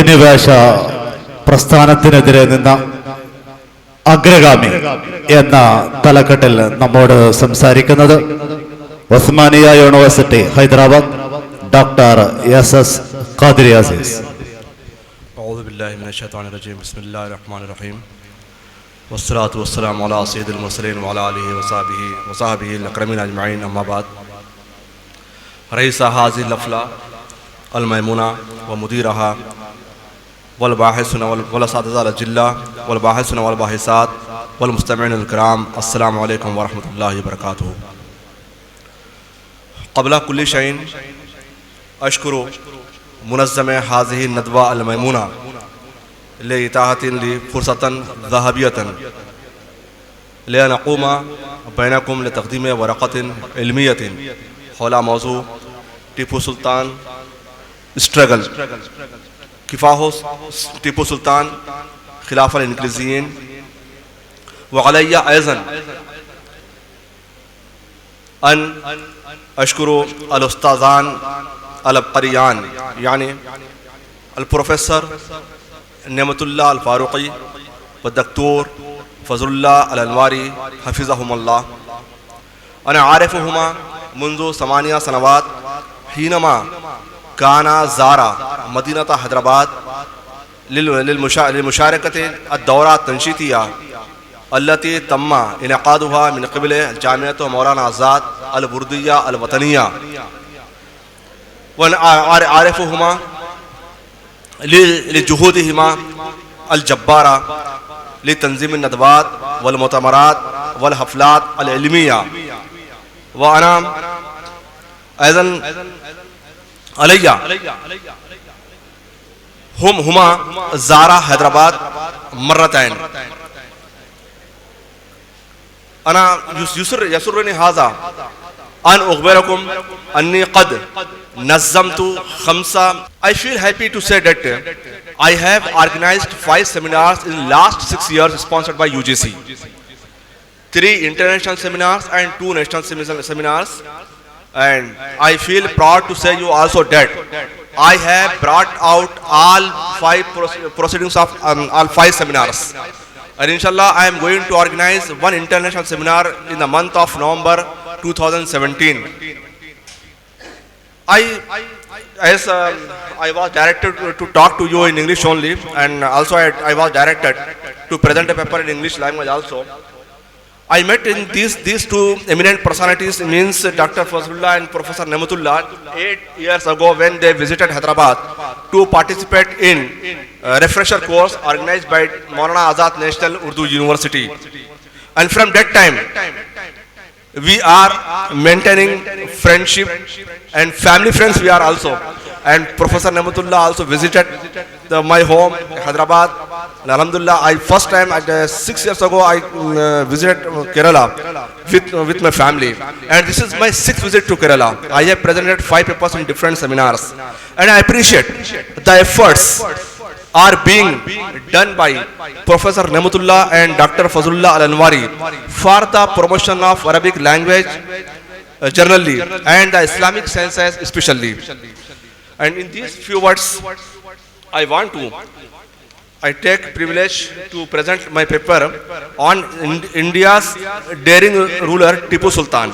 അധിനിവേശ പ്രസ്ഥാനത്തിനെതിരെ നിന്ന അഗ്രഗാമി എന്ന തലക്കെട്ടിൽ നമ്മോട് സംസാരിക്കുന്നത് Osmania university Hyderabad doctor S Qadiri Aziz. أعوذ بالله من الشيطان الرجيم بسم الله الرحمن الرحيم والصلاة والسلام على سيد المرسلين وعلى آله وصحبه الأكرمين أجمعين أما بعد. رئيس هذه الحفلة الميمونة ومديرها والباحثون والأساتذة الأجلاء والباحثون والباحثات والمستمعين الكرام، السلام عليكم ورحمة الله وبركاته. قبل كل شيء أشكر منظم هذه الندوة الميمونة لإتاحة لي فرصة ذهبية لأن أقوم بينكم لتقديم ورقة علمية حول موضوع Tipu Sultan struggle किफ़ाहो Tipu Sultan खिलाफ इंक्लिज़ीन वग़लैया ऐज़न अन अशकुरो अल-उस्ताज़ान अल-क़रियान यानी अल-प्रोफ़ेसर नेमतुल्लाह अल-फ़ारूक़ी व डॉक्टर फ़ज़लुल्लाह अल-अनवारी हफ़िज़हुमुल्लाह अना आरिफ़ुहुमा मुंज़ु 8 सनवात हीनमा काना ज़ारा मदीनता हैदराबाद लिलमुशारकत अद-दौरा तंशीतिया अल्लती तम्मा इनक़ादुहा मिन क़िबल जामिअत मौलाना आज़ाद अल-बुर्दिया अल-वतनिया व आरिफ़ुहुमा लिजुहूदिहिमा अल-जब्बारा लितंज़ीम अन-नदवात वल-मुअतमरात वल-हफ़लात अल-इल्मिया व अना ऐज़न अलैया हुमा ज़ारा हैदराबाद मर्रतैन अना यसुर्रनी हाज़ा अन उख़बिरकुम अन्नी क़द नज़्ज़मतु ख़म्सा. I feel happy to say that I have organized 5 seminars in last 6 years sponsored by UGC, 3 international seminars and 2 national seminars. And I feel proud to say you also that I have brought out all 5 proceedings of all 5 seminars. And inshallah I am going to organize 1 international seminar in the month of November 2017. I was directed to talk to you in English only, and also I was directed to present a paper in English language also. I met in these 2 eminent personalities, means Dr. Fazlullah and Professor Nematullah, 8 years ago when they visited Hyderabad to participate in refresher course organized by Maulana Azad National Urdu University. And from that time, we are maintaining friendship and family friends we are also. And Professor Nematullah also visited my home, Hyderabad. And Alhamdulillah, first time 6 years ago I visited Kerala with my family. And this is my 6th visit to Kerala. I have presented 5 papers in different seminars. And I appreciate the efforts are being done by Professor Nematullah and Dr. Fazlullah Al-Anwari for the promotion of Arabic language generally and the Islamic sciences especially. And in these few words, I take privilege to present my paper on India's daring ruler Tipu Sultan.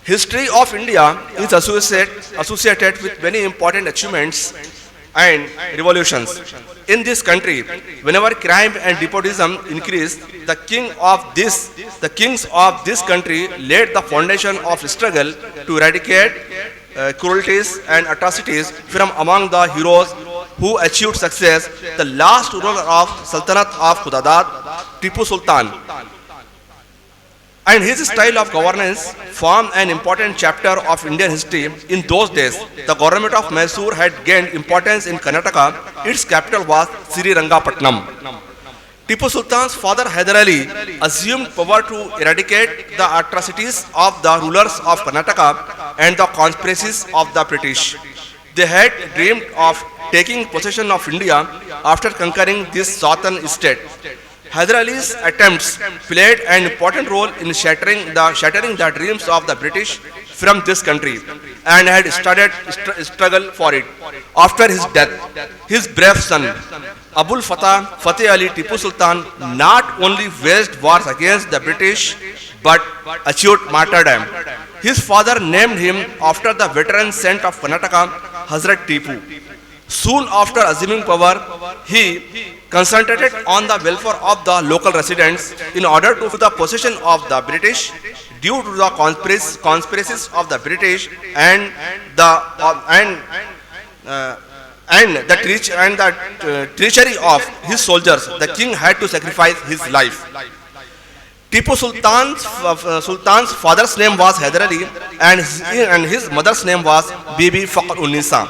History of India is associated with many important achievements and revolutions. In this country, whenever crime and despotism increased, the kings of this country laid the foundation of struggle to eradicate cruelties and atrocities from among the heroes who achieved success. The last ruler of Sultanate of Khudadad, Tipu Sultan, and his style of governance formed an important chapter of Indian history. In those days, the government of Mysore had gained importance in Karnataka. Its capital was Srirangapatnam. Tipu Sultan's father Hyder Ali assumed power to eradicate the atrocities of the rulers of Karnataka and the conspiracies of the British. They had dreamed of taking possession of India after conquering this southern state. Hyder Ali's attempts played an important role in shattering the dreams of the British from this country. and had started struggle for it. After his death, his brave son, Abul Fateh Ali Tipu Sultan, not only waged wars against the British, but achieved martyrdom. His father named him after the veteran saint of Karnataka, Hazrat Tipu. Soon after assuming power, he concentrated on the welfare of the local residents in order to the possession of the British. Due to the conspiracies of the British and the treachery of his soldiers, the king had to sacrifice his life. Tipu Sultan's father's name was Hyder Ali and his mother's name was Bibi Fakhr-un-Nisa.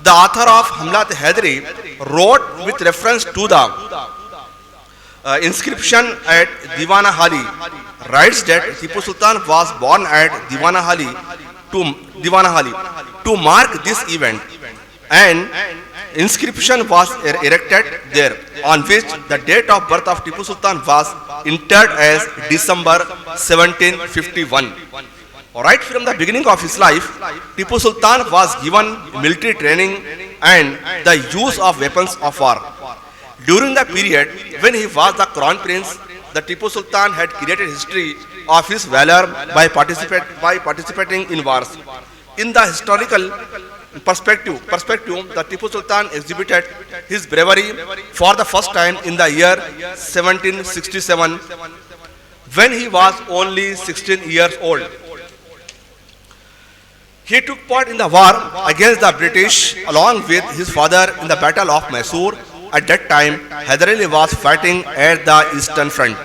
The author of Hamlat Hyder wrote with reference to the inscription at Diwana Hali, writes that Tipu Sultan was born at Diwana Hali to mark this event. An inscription was erected there on which the date of birth of Tipu Sultan was entered as December 1751. Right from the beginning of his life, Tipu Sultan was given military training and the use of weapons of war. During the period when he was the crown prince, the Tipu Sultan had created history of his valor by participating in wars. In the historical perspective, the Tipu Sultan exhibited his bravery for the first time in the year 1767 when he was only 16 years old. He took part in the war against the British along with his father in the Battle of Mysore. At that time, Hyder Ali was fighting at the Eastern Front.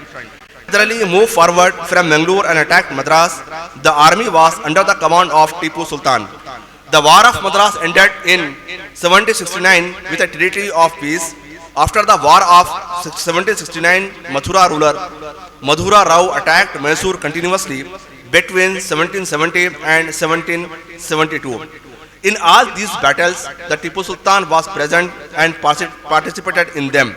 Hyder Ali moved forward from Mangalore and attacked Madras. The army was under the command of Tipu Sultan. The War of Madras ended in 1769 with a treaty of peace. After the War of 1769, Mathura ruler Madhura Rao attacked Mysore continuously between 1770 and 1772. In all these battles, the Tipu Sultan was present and participated in them.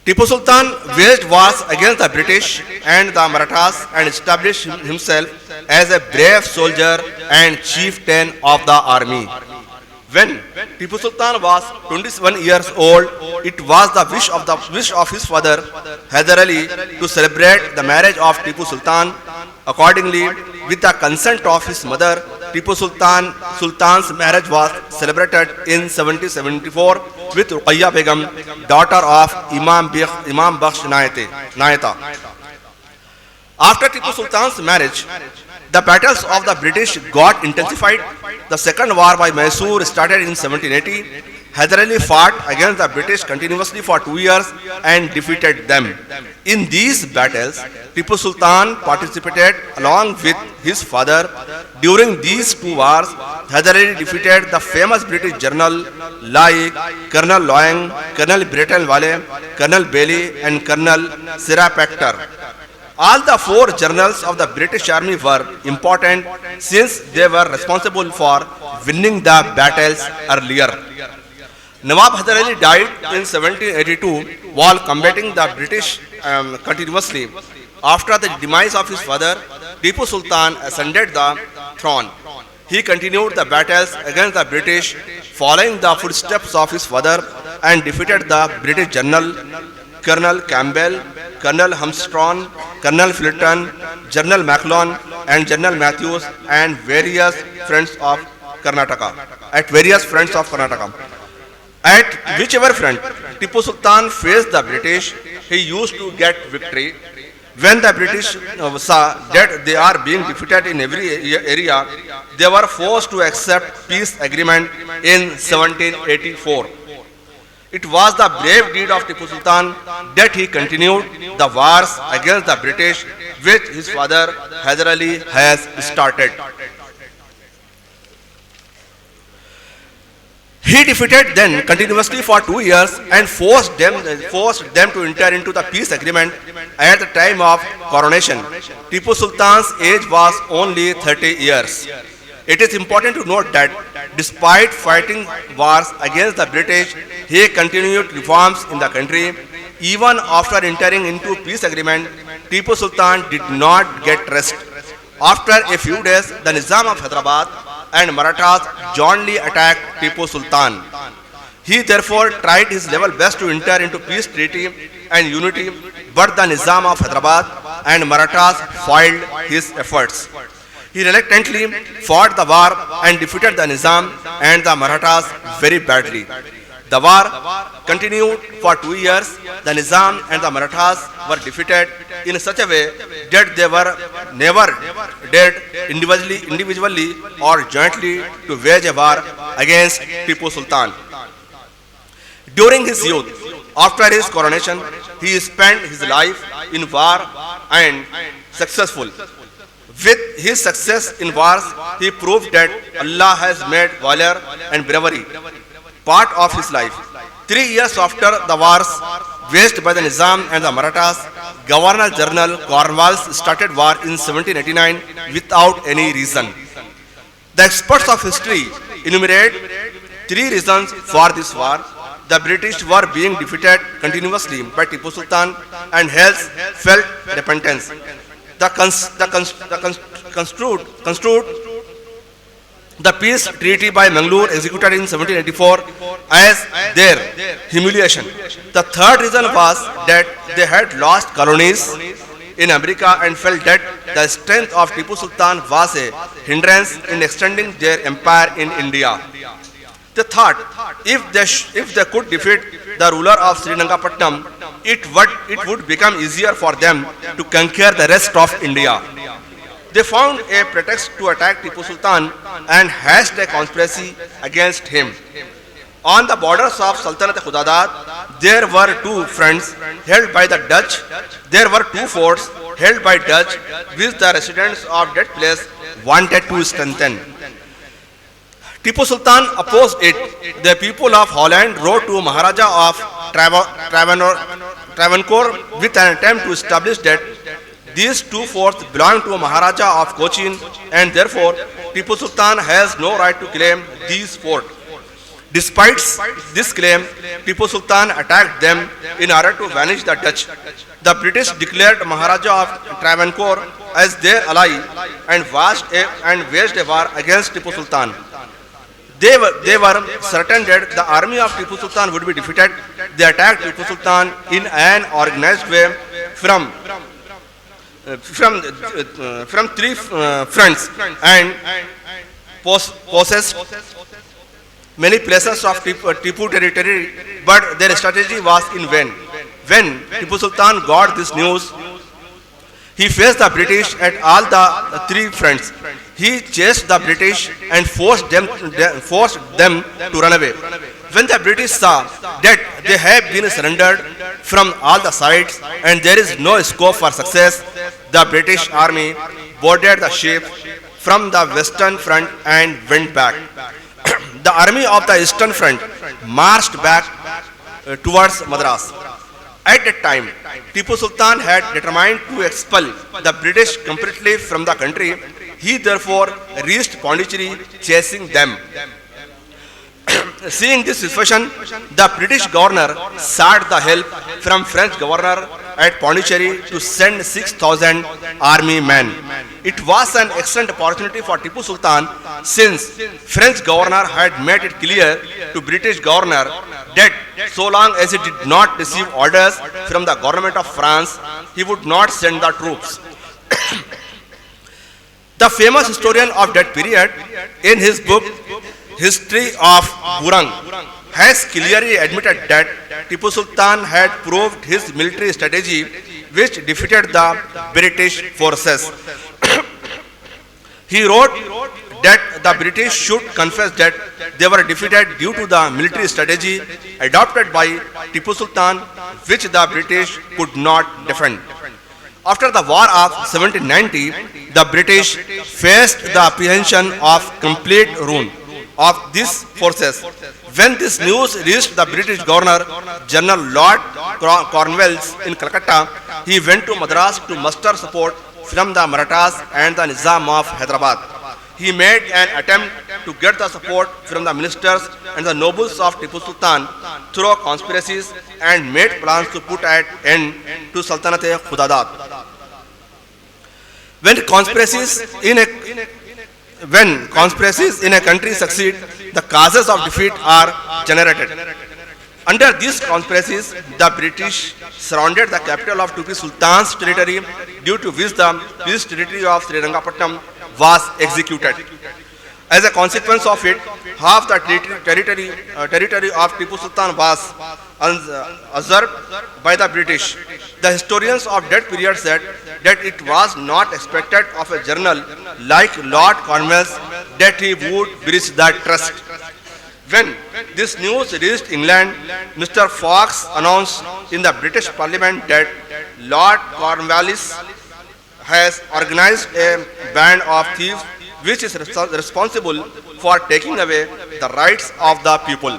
Tipu Sultan waged wars against the British and the Marathas and established himself as a brave soldier and chieftain of the army. When Tipu Sultan was 21 years old, it was the wish of his father, Hyder Ali, to celebrate the marriage of Tipu Sultan. Accordingly, with the consent of his mother, Tipu Sultan's marriage was celebrated in 1774 with Ruqayya Begum, daughter of Imam Bakhsh Nayata. After Tipu Sultan's marriage, the battles of the British got intensified. The second war by Mysore started in 1780. Hyder Ali fought against the British continuously for 2 years and defeated them. In these battles, Tipu Sultan participated along with his father. During these 2 wars, Hyder Ali defeated the famous British general like Colonel Loyang, Colonel Breton Wale, Colonel Bailey and Colonel Sirapactor. All the 4 generals of the British Army were important since they were responsible for winning the battles earlier. Nawab Hyder Ali died in 1782 while combating the British continuously. After the demise of his father, Tipu Sultan ascended the throne. He continued the battles against the British, following the footsteps of his father, and defeated the British general Colonel Campbell, Colonel Armstrong, Colonel Fulton, General Macklon, and General Matthews, and various friends of Karnataka. At whichever front Tipu Sultan faced the British, he used to get victory. When the British saw that they are being defeated in every area, they were forced to accept peace agreement in 1784. It was the brave deed of Tipu Sultan that he continued the wars against the British which his father Hyder Ali has started. He defeated them continuously for 2 years and forced them to enter into the peace agreement at the time of coronation. Tipu Sultan's age was only 30 years. It is important to note that despite fighting wars against the British, he continued reforms in the country. Even after entering into peace agreement, Tipu Sultan did not get rest. After a few days, the Nizam of Hyderabad and Marathas jointly attacked Tipu Sultan. He therefore tried his level best to enter into peace treaty and unity, but the Nizam of Hyderabad and Marathas foiled his efforts. He reluctantly fought the war and defeated the Nizam and the Marathas very badly. The war continued for 2 years. The Nizam and the Marathas were defeated in such a way that they were never dared individually or jointly to wage a war against Tipu Sultan. During his youth, after his coronation, he spent his life in war and successful. With his success in wars, he proved that Allah has made valor and bravery part of his life. 3 years after the wars waged by the Nizam and the Marathas, Governor General Cornwallis started war in 1789 without any reason. The experts of history enumerate 3 reasons for this war. The British were being defeated continuously by Tipu Sultan and hence felt repentance. The peace treaty by Mangalore executed in 1784 as their humiliation. The third reason was that they had lost colonies in America and felt that the strength of Tipu Sultan was a hindrance in extending their empire in India. They thought if they could defeat the ruler of Srirangapatnam, it would become easier for them to conquer the rest of India. They found a pretext to attack Tipu Sultan and hatched a conspiracy against him. On the borders of Sultanate Khudadad, there were 2 fronts held by the Dutch. There were 2 forts held by Dutch, which the residents of that place wanted to strengthen. Tipu Sultan opposed it. The people of Holland wrote to Maharaja of Travancore with an attempt to establish that these 2 forts belong to Maharaja of Cochin and therefore Tipu Sultan has no right to claim these forts. Despite this claim, Tipu Sultan attacked them in order to vanish the Dutch. The British declared Maharaja of Travancore as their ally and waged a war against Tipu Sultan. They were certain that the army of Tipu Sultan would be defeated. They attacked Tipu Sultan in an organized way from 3 fronts and possessed many places of Tipu territory, but their strategy was in vain. When Tipu Sultan got this news, he faced the British at all the 3 fronts. He chased the British and forced them to run away. When the British saw that they have been surrendered from all the sides and there is no scope for success, the British army boarded the ship from the western front and went back. The army of the eastern front marched back towards Madras. At that time, Tipu Sultan had determined to expel the British completely from the country. He therefore reached Pondicherry chasing them. Seeing this situation, the British governor sought the help from French governor at Pondicherry to send 6,000 army men. It was an excellent opportunity for Tipu Sultan since French governor had made it clear to British governor that so long as he did not receive orders from the government of France, he would not send the troops. The famous historian of that period, in his book History of Burang, has clearly admitted that Tipu Sultan had proved his military strategy which defeated the British forces. He wrote that the British should confess that they were defeated due to the military strategy adopted by Tipu Sultan, which the British could not defend. After the War of 1790, the British faced the apprehension of complete ruin of these forces. When this news reached the British Governor General Lord Cornwallis in Calcutta, he went to Madras to muster support from the Marathas and the Nizam of Hyderabad. He made an attempt to get the support from the ministers and the nobles of Tipu Sultan through conspiracies and made plans to put an end to Sultanate Khudadad. When conspiracies in a when conspiracies in a country succeed, the causes of defeat are generated. Under these conspiracies, the British surrounded the capital of Tipu Sultan's territory, due to which the peace treaty of Srirangapatnam was executed. As a consequence of it, half the territory of Tipu Sultan was usurped by the British. The historians of that period said that it was not expected of a general like Lord Cornwallis that he would breach that trust. When this news reached England, Mr. Fox announced in the British Parliament that Lord Cornwallis has organized a band of thieves which is responsible for taking away the rights of the people.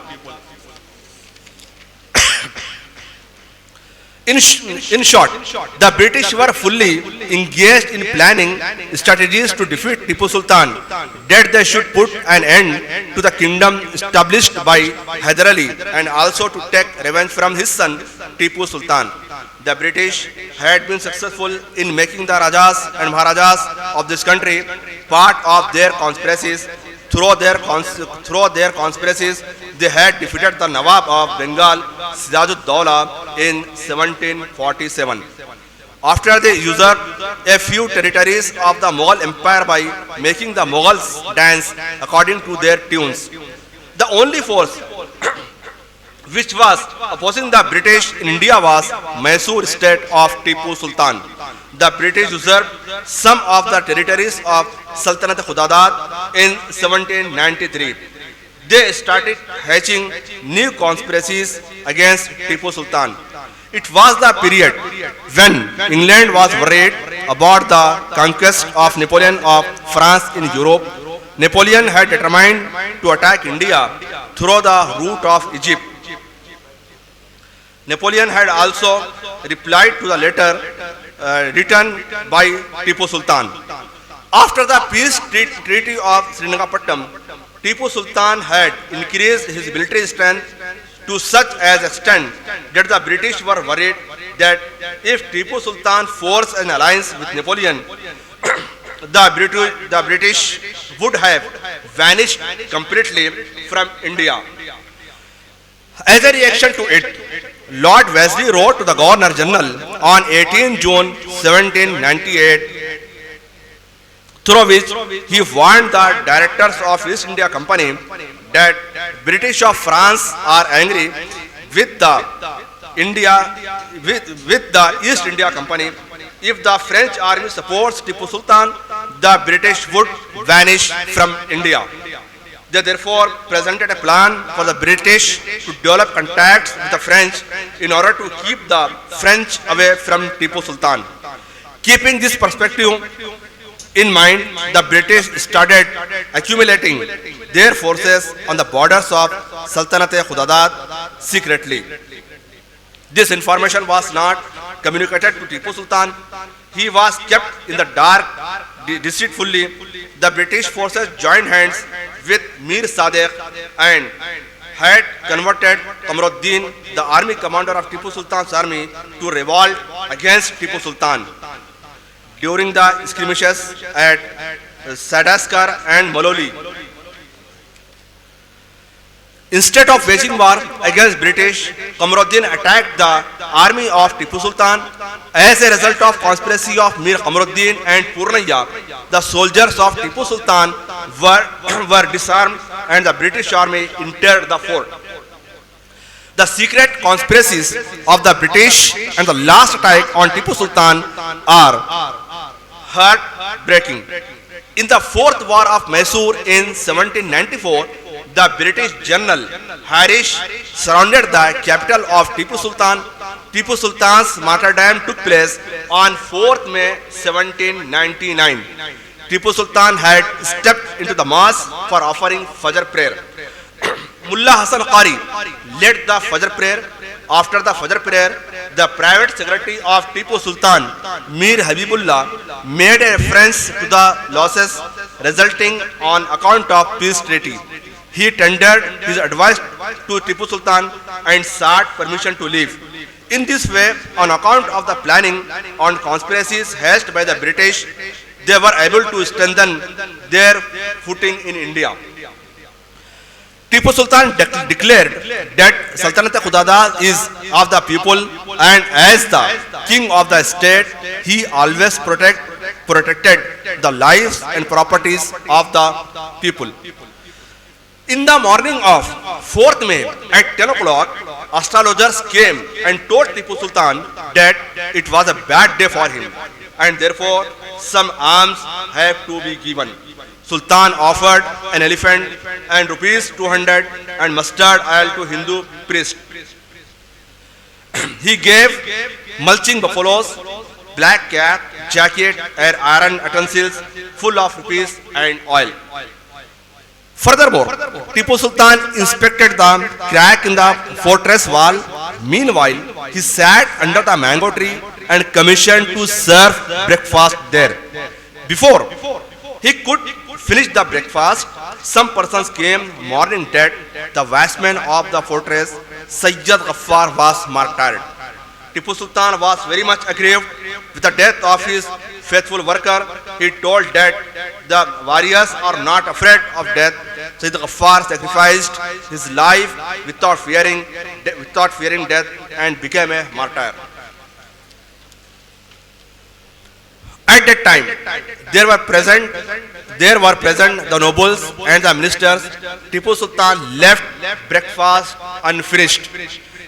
In short, the British were fully engaged in planning strategies to defeat Tipu Sultan, that they should put an end to the kingdom established by Hyder Ali and also to take revenge from his son Tipu Sultan. The British had been successful in making the Rajas and Maharajas of this country part of their conspiracies. Through their conspiracies, they had defeated the Nawab of Bengal, Sirajud-Dowla, in 1747. After they usurped a few territories of the Mughal Empire by making the Mughals dance according to their tunes. The only force which was opposing the British in India was Mysore state of Tipu Sultan. The British usurped some of the territories of Sultanate Khudadad in 1793. They started hatching new conspiracies against Tipu Sultan. It was the period when England was worried about the conquest of Napoleon of France in Europe. Napoleon had determined to attack India through the route of Egypt. Napoleon had also replied to the letter written by Tipu Sultan. After the peace treaty of Srirangapatnam, Tipu Sultan had increased his military strength to such an extent that the British were worried that if Tipu Sultan forged an alliance with Napoleon, the British would have vanished completely from India. As a reaction to it, Lord Wellesley wrote to the Governor General on 18 June 1798, through which he warned the directors of East India Company that British of France are angry with the East India Company. If the French army supports Tipu Sultan, the British would vanish from India. They therefore presented a plan for the British to develop contacts with the French in order to keep the French away from Tipu Sultan. Keeping this perspective in mind, the British started accumulating their forces on the borders of Sultanate Khudadad secretly. This information was not communicated to Tipu Sultan. He was kept in the dark deceitfully. The British forces joined hands with Mir Sadek and had converted Qamaruddin, the army commander of Tipu Sultan's army, to revolt against Tipu Sultan. During the skirmishes at Sadaskar and Maloli, instead of waging war against British, Qamaruddin attacked the army of Tipu Sultan. As a result of conspiracy of Mir Qamaruddin and Purnaya, the soldiers of Tipu Sultan were disarmed and the British army entered the fort. The secret conspiracies of the British and the last attack on Tipu Sultan are heartbreaking. In the Fourth War of Mysore in 1794, the British General Harish surrounded the capital of Tipu Sultan. Tipu Sultan's martyrdom took place on 4th May 1799. Tipu Sultan had stepped into the mosque for offering Fajr prayer. Mullah Hasan Qari led the Fajr prayer. After the Fajr prayer, the private secretary of Tipu Sultan, Mir Habibullah, made a reference to the losses resulting on account of peace treaty. He tendered his advice to Tipu Sultan and sought permission to leave. In this way, on account of the planning on conspiracies hatched by the British, they were able to strengthen their footing in India. Tipu Sultan declared that Sultanate Khudadad is of the people, and as the king of the state, he always protected the lives and properties of the people. In the morning of 4th May at 10 o'clock, astrologers came and told Tipu Sultan that it was a bad day for him, and therefore some alms have to be given. Sultan offered an elephant and rupees 200 and mustard oil to Hindu priest. He gave mulching buffaloes, black cap, jacket, and iron utensils full of rupees and oil. Furthermore, Tipu Sultan inspected the crack in the fortress wall. Meanwhile, he sat under the mango tree and commissioned to serve breakfast there. Before he could finish the breakfast, some persons came mourning that the watchman of the fortress, Sayyid Ghaffar, was martyred. Tipu Sultan was very much aggrieved with the death of his faithful worker. He told that the warriors are not afraid of death. Sayyid Ghaffar sacrificed his life without fearing death and became a martyr. At that time, there were present the nobles and the ministers. Tipu Sultan left breakfast unfinished.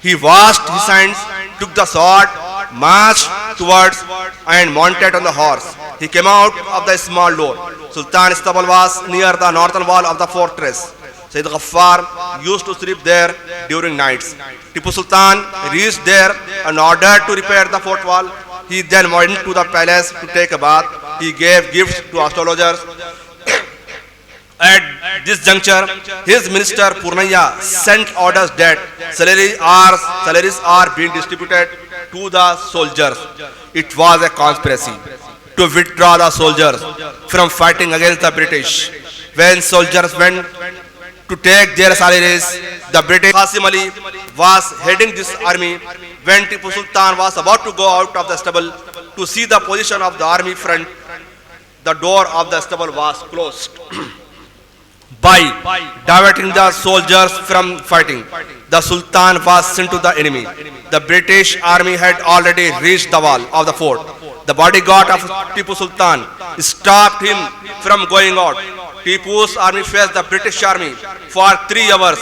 He washed his hands, took the sword, marched towards and mounted on the horse. He came out of the small door. Sultan's stable was near the northern wall of the fortress. Sayyid Ghaffar used to sleep there during nights. Tipu Sultan reached there and ordered to repair the fort wall. He then went to the palace to take a bath. He gave gifts to astrologers. At this juncture, his minister Purnaya sent orders that salaries are being distributed to the soldiers. It was a conspiracy to withdraw the soldiers from fighting against the British. When soldiers went to take their salaries, the British Qasim Ali was heading this army. When Tipu Sultan was about to go out of the stable to see the position of the army front, the door of the stable was closed. By diverting the soldiers from fighting, the Sultan was sent to the enemy. The British army had already reached the wall of the fort. The bodyguard of Tipu Sultan stopped him from going out. Tipu's army faced the British army for 3 hours.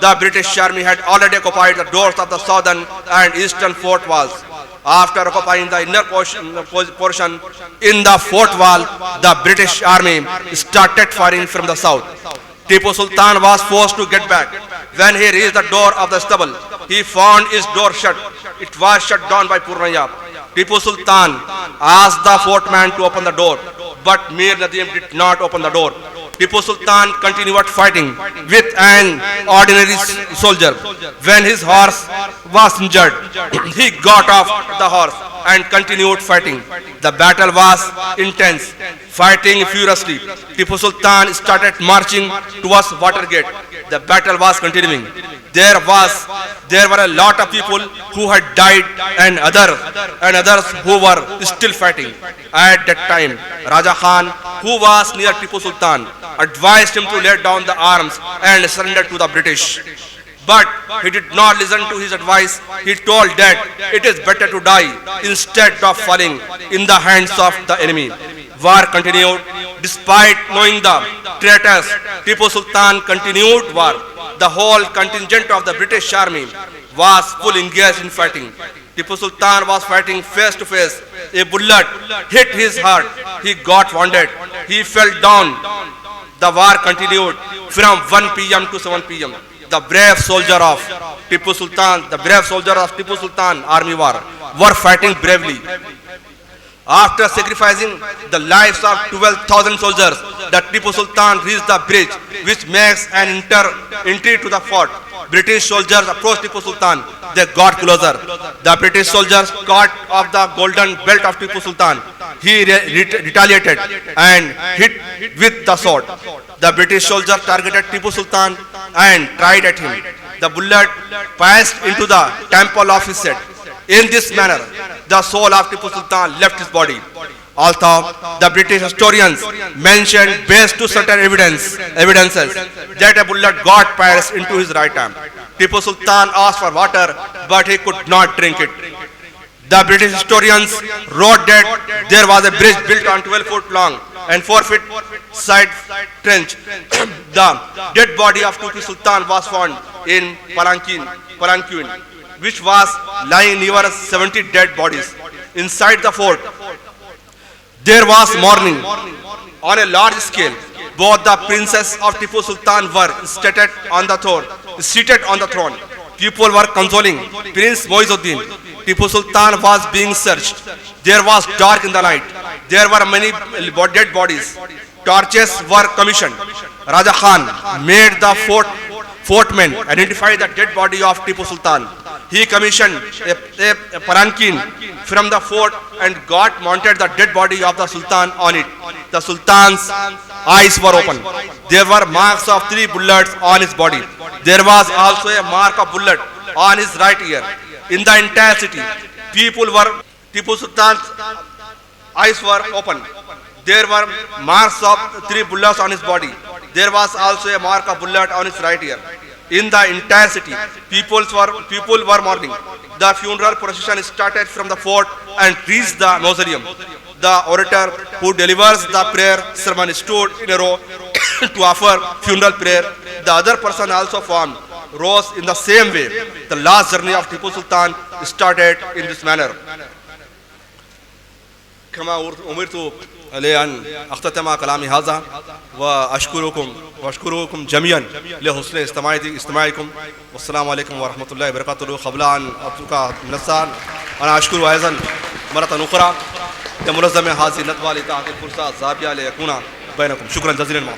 The British army had already occupied the doors of the southern and eastern fort walls. After occupying the inner portion in the fort wall, the British army started firing from the south. Tipu Sultan was forced to get back. When he reached the door of the stable, he found his door shut. It was shut down by Purnaya. Tipu Sultan asked the footman to open the door, but Mir Nadim did not open the door. Tipu Sultan continued fighting with an ordinary soldier. When his horse was injured, he got off the horse and continued fighting. The battle was intense, fighting furiously. Tipu Sultan started marching towards Watergate. The battle was continuing. There were a lot of people who had died and others who were still fighting. At that time, Raja Khan, who was near Tipu Sultan, advised him to lay down the arms and surrender to the British. But he did not listen to his advice. He told that it is better to die instead of falling in the hands of the enemy. War continued. Despite knowing the traitors, Tipu Sultan continued war. The whole contingent of the British army was fully engaged in fighting. Tipu Sultan was fighting face to face. A bullet hit his heart. He got wounded. He fell down. The war continued from 1 p.m. to 7 p.m. The brave soldier of Tipu Sultan army were fighting bravely. After sacrificing the lives of 12,000 soldiers, the Tipu Sultan reached the bridge which makes an entry to the fort. British soldiers approached Tipu Sultan. They got closer. The British soldiers caught off the golden belt of Tipu Sultan. He retaliated and hit with the sword. The British soldier targeted Tipu Sultan and tried at him. The bullet passed into the temple of his head. In this manner, the soul of Tipu Sultan left his body. Although the British historians mentioned based to certain evidences that a bullet got pierced into his right arm. Tipu Sultan asked for water, but he could not drink it. The British historians wrote that there was a bridge built on 12 foot long and 4 feet side trench. The dead body of Tipu Sultan was found in Palanquin, which was lying near 70 dead bodies. Inside the fort, there was mourning on a large scale. Both the princess of Tipu Sultan were seated on the throne. People were consoling Prince Moizuddin. Tipu Sultan was being searched. There was dark in the night. There were many dead bodies. Torches were commissioned. Raja Khan made the fortmen identify the dead body of Tipu Sultan. He commissioned a palanquin from the fort and mounted the dead body of the Sultan on it. The Sultan's eyes were open. There were marks of 3 bullets on his body. There was also a mark of bullet on his right ear. In the entire city, Tipu Sultan's eyes were open. There were marks of 3 bullets on his body. There was also a mark of bullet on his right ear. In the entire city, people were mourning. The funeral procession started from the fort and reached the mausoleum. The orator who delivers the prayer sermon stood in a row to offer funeral prayer. The other person also formed rows in the same way. The last journey of Tipu Sultan started in this manner. كما أمرت لأن أختتم كلامي هذا وأشكركم جميعا لحسن استماعكم والسلام عليكم ورحمة الله وبركاته. قبل أن أترك من الساعة أنا أشكر أيضا مرة أخرى لمنظمة هذه الندوة لتعطي الفرصة الذهبية ليكون بينكم. شكرا جزيلا.